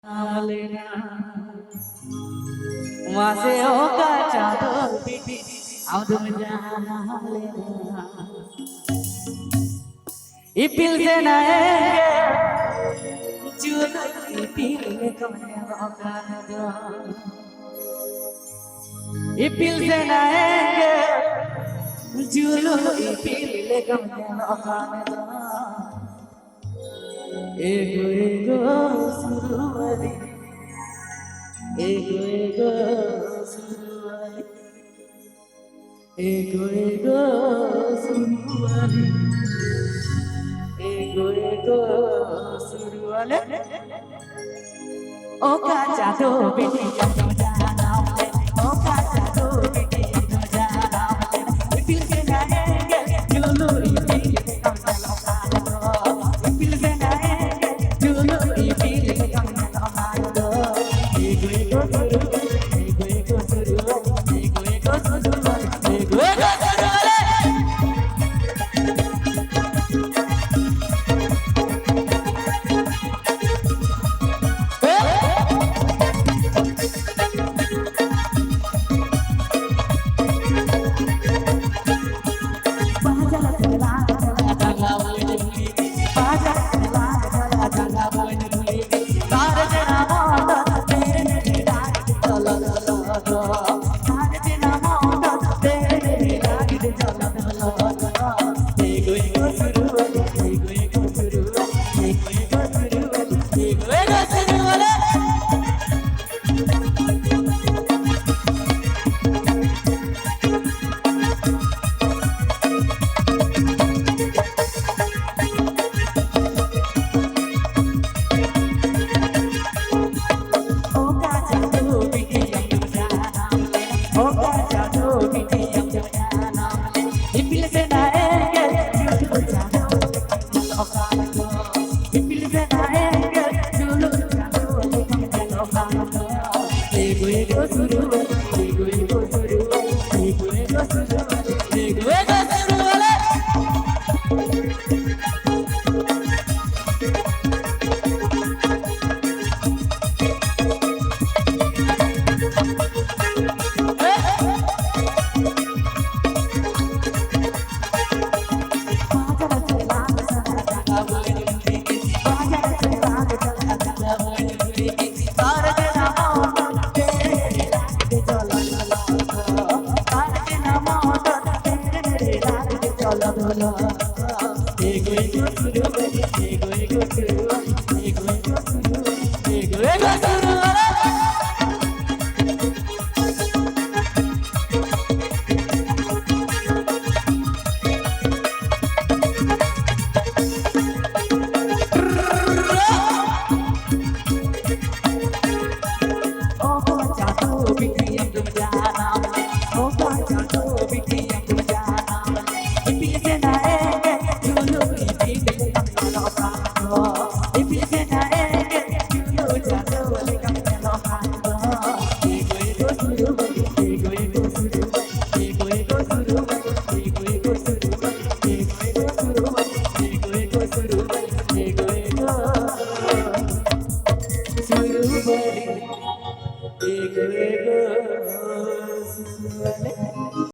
Alena, masih oka catur pipi, auto menjalena. Ipil senae, jual ipil kone oka nado. Ipil senae, jual ipil kone oka nado. Ego ego suruwali, ego ego suruwali, ego ego suruwali, ego ego suruwali. Oka jado biti jado jana, oka jado biti jado jana. Ipil senae, julu ipil kone oka nado. Ipil senae. Ego ego suruwali, ego ego suruwali, ego ego suruwali.